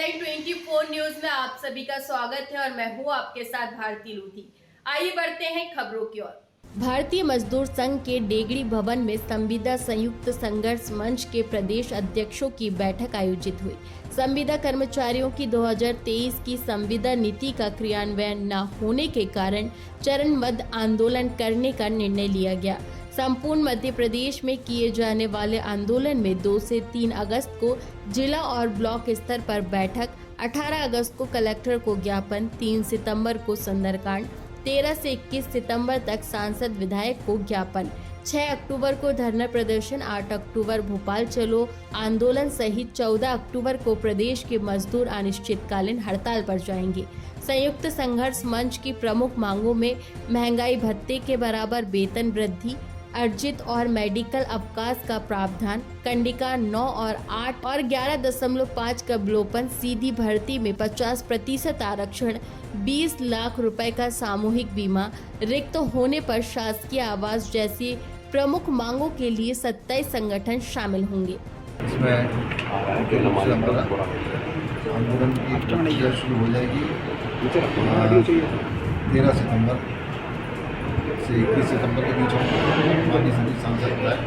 Time 24 news में आप सभी का स्वागत है और मैं हूं आपके साथ भारती लूथी। आइए बढ़ते हैं खबरों की ओर। भारतीय मजदूर संघ के डेगड़ी भवन में संविदा संयुक्त संघर्ष मंच के प्रदेश अध्यक्षों की बैठक आयोजित हुई। संविदा कर्मचारियों की 2023 की संविदा नीति का क्रियान्वयन न होने के कारण चरणबद्ध आंदोलन करने का निर्णय लिया गया। संपूर्ण मध्य प्रदेश में किए जाने वाले आंदोलन में 2 से 3 अगस्त को जिला और ब्लॉक स्तर पर बैठक, 18 अगस्त को कलेक्टर को ज्ञापन, 3 सितंबर को सुंदरकांड, 13 से 21 सितंबर तक सांसद विधायक को ज्ञापन, 6 अक्टूबर को धरना प्रदर्शन, 8 अक्टूबर भोपाल चलो आंदोलन सहित 14 अक्टूबर को प्रदेश के मजदूर अनिश्चितकालीन हड़ताल पर जाएंगे। संयुक्त संघर्ष मंच की प्रमुख मांगों में महंगाई भत्ते के बराबर वेतन वृद्धि, अर्जित और मेडिकल अवकाश का प्रावधान, कंडिका 9 और 8 और 11.5 का विलोपन, सीधी भर्ती में 50% आरक्षण, 20 लाख रुपए का सामूहिक बीमा, रिक्त होने पर शासकीय आवास जैसी प्रमुख मांगों के लिए 27 संगठन शामिल होंगे। इसमें आंदोलन की प्रक्रिया शुरू हो जाएगी 13 सितंबर से 21 सितंबर के बीच में माननीय सभी सांसद विधायक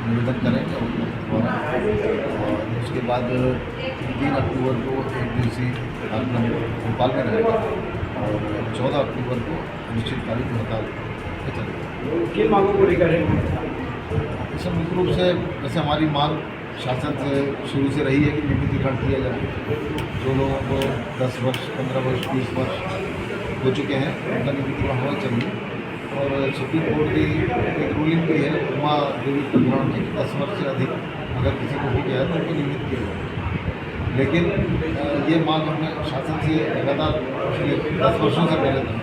निवेदन करेंगे और उसके बाद 3 अक्टूबर को एक दिवसीय कार्यक्रम भोपाल में रहेगा और 14 अक्टूबर को अनिश्चितकालीन हड़ताल पे चलेगा। किन मांगों को लेकर है? इसमें मुख्य रूप से वैसे हमारी मांग शासन से शुरू से रही है कि नियमितीकरण किया जाए। जो लोगों को 10 वर्ष, 15 वर्ष, 20 वर्ष हो चुके हैं उनका नियमितीकरण होना चाहिए और सुप्रीम कोर्ट की एक रूलिंग भी है उमा देवी प्रकरण में 10 वर्ष से अधिक अगर किसी को हो गया है तो उनको नियमित किया जाए। लेकिन ये मांग हमने शासन से लगातार पिछले 10 वर्षों से पहले था,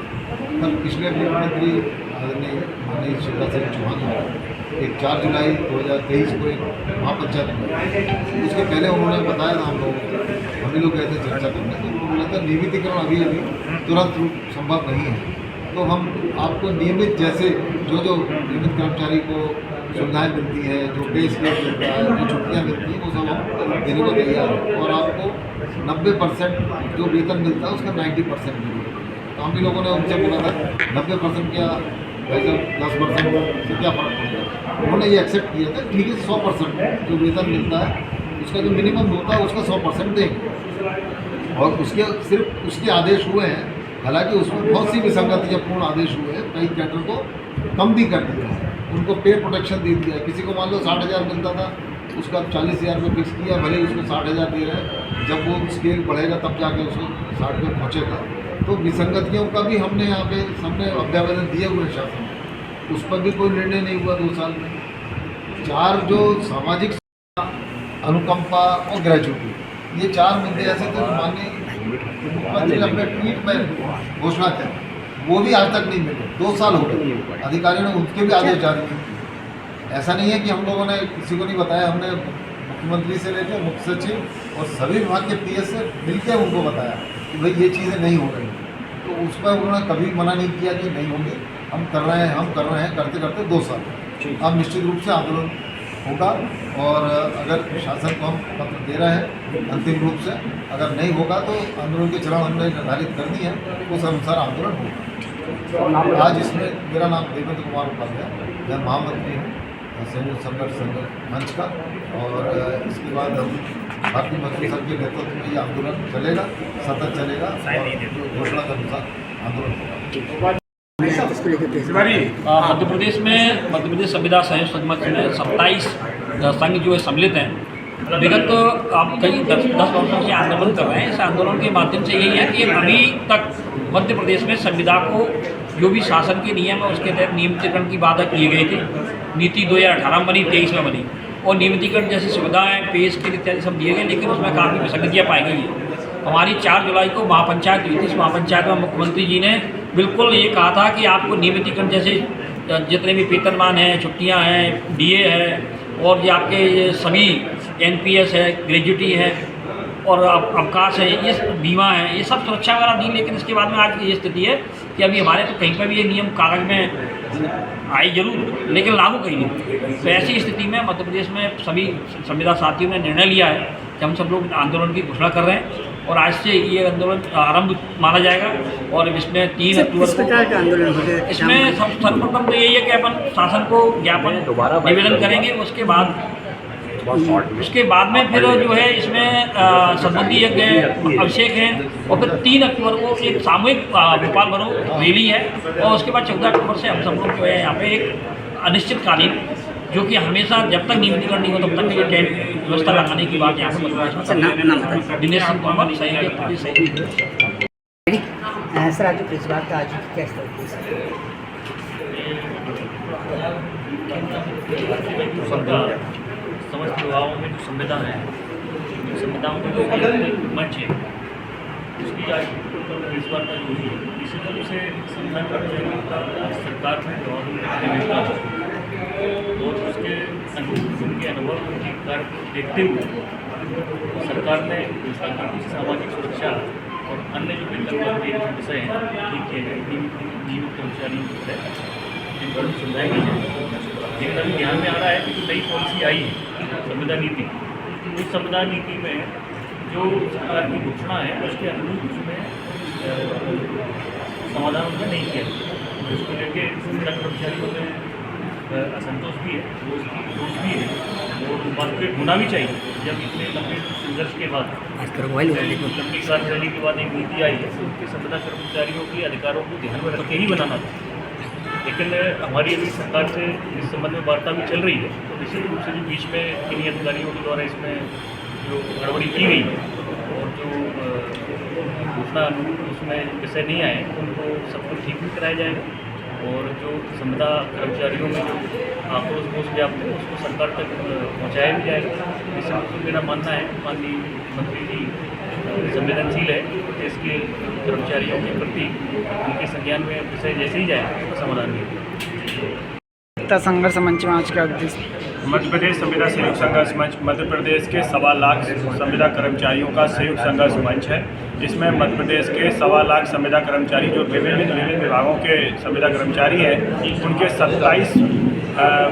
पर पिछले मुख्यमंत्री आदरणीय माननीय शिवराज सिंह चौहान एक 4 जुलाई 2023 को एक महापंचायत हुई। उसके पहले उन्होंने बताया था हम भी लोग गए थे चर्चा करने, तो उन्होंने बोला था नियमितीकरण अभी तुरंत संभव नहीं है, तो हम आपको नियमित जैसे जो नियमित कर्मचारी को सुविधाएं मिलती है, जो पे स्केल मिलता है, जो छुट्टियाँ मिलती हैं, वो सब हम देने को तैयार हैं और आपको 90% जो वेतन मिलता है उसका 90% मिलेगा। तो हम भी लोगों ने उनसे बोला था 90% क्या वैसे 10% से क्या फ़र्क पड़ेगा। उन्होंने ये एक्सेप्ट किया था, ठीक है 100% जो वेतन मिलता है उसका जो मिनिमम होता है उसका 100% देंगे और उसके सिर्फ उसके आदेश हुए हैं। हालांकि उसमें बहुत सी विसंगतिपूर्ण आदेश हुए हैं, कई कैडर को कम भी कर दिया है, उनको पे प्रोटेक्शन दे दिया है। किसी को मान लो 60,000 मिलता था, उसका 40,000 में फिक्स किया, भले उसको 60,000 दे रहे हैं, जब वो स्केल बढ़ेगा तब जाके उसको 60 पे पहुँचेगा। तो विसंगतियों का भी हमने यहाँ पे सबने अभ्यावेदन दिए हुए हैं शासन, उस पर भी कोई निर्णय नहीं हुआ 2 साल में। 4 जो सामाजिक अनुकंपा और ग्रेजुटी, ये 4 मुद्दे ऐसे थे जो माननीय मुख्यमंत्री ने अपने ट्वीट में घोषणा की, वो भी आज तक नहीं मिले। 2 साल हो गए, अधिकारियों ने उनके भी आदेश जारी नहीं किए। ऐसा नहीं है कि हम लोगों ने किसी को नहीं बताया, हमने मुख्यमंत्री से लेकर मुख्य सचिव और सभी विभाग के पीएस से मिलकर उनको बताया कि भाई ये चीज़ें नहीं हो रही, तो उस पर उन्होंने कभी मना नहीं किया कि नहीं होंगे। हम कर रहे हैं, करते करते 2 साल। अब निश्चित रूप से आंदोलन होगा और अगर शासन को हम पत्र दे रहे हैं अंतिम रूप से, अगर नहीं होगा तो आंदोलन के चरण हमने निर्धारित कर दिए हैं, उस अनुसार आंदोलन होगा। आज इसमें मेरा नाम देवेंद्र कुमार उपाध्याय, मैं महामंत्री हूँ संयुक्त संघर्ष मंच का और इसके बाद हम भारतीय मजदूर संघ के नेतृत्व में ये आंदोलन चलेगा, सतत चलेगा और घोषणा के अनुसार आंदोलन होगा। मध्य प्रदेश संविदा संयुक्त संघ में 27 संघ जो है सम्मिलित हैं। विगत आप कई 10 वर्षों से आंदोलन कर रहे हैं। इस आंदोलन के माध्यम से यही है कि अभी तक मध्य प्रदेश में संविदा को जो भी शासन के नियम है उसके तहत नियमितीकरण की वादा किए गए थे। नीति 2018 में बनी, 23 में बनी और नियमितीकरण जैसी सुविधाएँ, पे स्केल इत्यादि सब दिए गए, लेकिन उसमें काफ़ी विसंगतियाँ पाई गई है। हमारी 4 जुलाई को महापंचायत हुई थी। इस महापंचायत में मुख्यमंत्री जी ने बिल्कुल ये कहा था कि आपको नियमितीकरण जैसे जितने भी वेतनमान हैं, छुट्टियां हैं, डीए है और ये आपके सभी एनपीएस है, ग्रेजुटी है और अवकाश है, ये बीमा है, ये सब सुरक्षा वगैरह दी। लेकिन इसके बाद में आज ये स्थिति है कि अभी हमारे तो कहीं पर भी ये नियम कागज में आई जरूर, लेकिन लागू कहीं नहीं। तो ऐसी स्थिति में मध्य प्रदेश में सभी संविदा साथियों ने निर्णय लिया है कि हम सब लोग आंदोलन की घोषणा कर रहे हैं और आज से ये आंदोलन आरंभ माना जाएगा। और इसमें 3 अक्टूबर को आंदोलन हो गया। इसमें सर्वप्रथम तो यही है कि अपन शासन को ज्ञापन निवेदन करेंगे। उसके बाद में फिर जो है इसमें संबंधी यज्ञ अभिषेक है और फिर 3 अक्टूबर को एक सामूहिक भोपाल बनो रैली है और उसके बाद 14 अक्टूबर से हम सब लोग जो है यहाँ पे एक अनिश्चितकालीन, जो कि हमेशा जब तक नियमितीकरण नहीं हो तब तक ये टेंट व्यवस्था लगाने की बात यहाँ पर दिनेश सिंह तोमर सही। सर आज प्रेस वार्ता आज क्या समस्त युवाओं में जो संविदा है, संविदाओं का जो मंच है, उसकी आज इस बार तक हुई है। इसी तरह से संविधान कर्मचारियों का सरकार में और उसके उनके अनुभव उनकी कार्य को देखते हुए सरकार ने सामाजिक सुरक्षा और अन्य जो विकल्प के विषय हैं ठीक है नियमित कर्मचारियों को है जिनको सुविधाएँ दी जाए। लेकिन अभी ध्यान में आ रहा है कि जो नई पॉलिसी आई है संविदा नीति, उस संविदा नीति में जो सरकार की घोषणा है उसके अनुरूप उसमें समाधान उनका नहीं किया गया। उसको लेके संविदा कर्मचारियों में असंतोष भी है, रोष भी है और बात पे होना भी चाहिए। जब इतने लंबे संघर्ष के बाद लंबी कार्यशैली के बाद एक नीति आई है तो उसके संविदा कर्मचारियों के अधिकारों को ध्यान में रख के ही बनाना था। लेकिन हमारी अभी सरकार से इस संबंध में वार्ता भी चल रही है तो निश्चित रूप से जो बीच में किन्हीं अधिकारियों के द्वारा इसमें जो गड़बड़ी की गई और जो घोषणा उसमें विषय नहीं आए उनको सब कुछ ठीक भी कराया जाएगा और जो संविदा कर्मचारियों में जो आक्रोश घोष व्याप्त है उसको सरकार तक पहुँचाया भी जाएगा। इस तो मेरा मानना है माननीय मंत्री जी संवेदनशील है, देश के कर्मचारियों के प्रति उनके संज्ञान में विषय जैसे ही जाए उसका समाधान नहीं। संघर्ष मंच में आज का उद्देश्य मध्य प्रदेश संविदा संयुक्त संघर्ष मंच मध्य प्रदेश के 1.25 लाख संविदा कर्मचारियों का संयुक्त संघर्ष मंच है। इसमें मध्य प्रदेश के 1.25 लाख संविदा कर्मचारी जो विभिन्न विभागों के संविदा कर्मचारी हैं उनके 27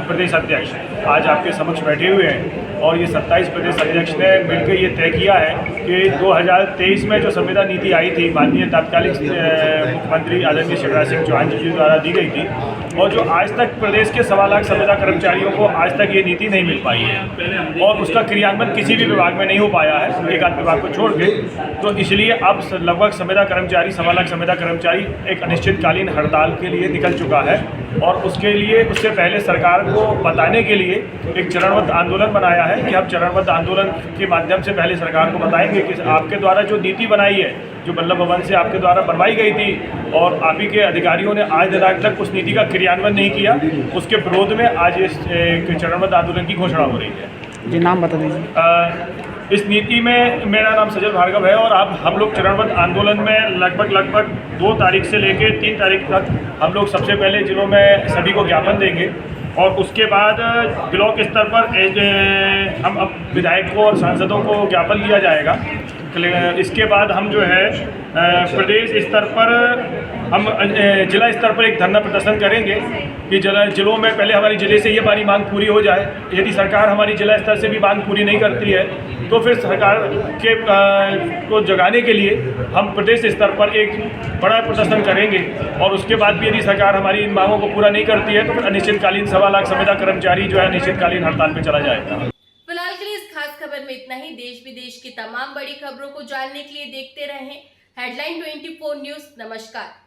प्रदेश अध्यक्ष आज आपके समक्ष बैठे हुए हैं और ये 27 प्रदेश अध्यक्ष ने मिलकर ये तय किया है कि 2023 में जो संविदा नीति आई थी माननीय तत्कालीन मुख्यमंत्री आदरणीय शिवराज सिंह चौहान जी द्वारा दी गई थी और जो आज तक प्रदेश के 1.25 लाख संविदा कर्मचारियों को आज तक ये नीति नहीं मिल पाई है और उसका क्रियान्वयन किसी भी विभाग में नहीं हो पाया है एक आध विभाग को छोड़ के। तो इसलिए अब लगभग संविदा कर्मचारी 1.25 लाख संविदा कर्मचारी एक अनिश्चितकालीन हड़ताल के लिए निकल चुका है और उसके लिए उससे पहले सरकार को बताने के लिए एक चरणबद्ध आंदोलन बनाया है कि हम चरणबद्ध आंदोलन के माध्यम से पहले सरकार को बताएंगे कि आपके द्वारा जो नीति बनाई है जो वल्लभ भवन से आपके द्वारा बनवाई गई थी और आप ही के अधिकारियों ने आज दिनांक तक उस नीति का क्रियान्वयन नहीं किया, उसके विरोध में आज इस चरणबद्ध आंदोलन की घोषणा हो रही है। जी नाम बता दीजिए। इस नीति में मेरा नाम सजल भार्गव है और अब हम लोग चरणबद्ध आंदोलन में लगभग 2 तारीख से लेकर 3 तारीख तक हम लोग सबसे पहले जिलों में सभी को ज्ञापन देंगे और उसके बाद ब्लॉक स्तर पर हम अब विधायकों और सांसदों को ज्ञापन दिया जाएगा। इसके बाद हम जो है प्रदेश स्तर पर हम जिला स्तर पर एक धरना प्रदर्शन करेंगे कि जिलों में पहले हमारी जिले से ये हमारी मांग पूरी हो जाए। यदि सरकार हमारी जिला स्तर से भी मांग पूरी नहीं करती है तो फिर सरकार के को जगाने के लिए हम प्रदेश स्तर पर एक बड़ा प्रदर्शन करेंगे और उसके बाद भी यदि सरकार हमारी इन मांगों को पूरा नहीं करती है तो फिर अनिश्चितकालीन 1.25 लाख संविदा कर्मचारी जो है अनिश्चितकालीन हड़ताल पर चला जाएगा। फिलहाल के लिए इस खास खबर में इतना ही। देश विदेश की तमाम बड़ी खबरों को जानने के लिए देखते रहें हेडलाइन 24 न्यूज। नमस्कार।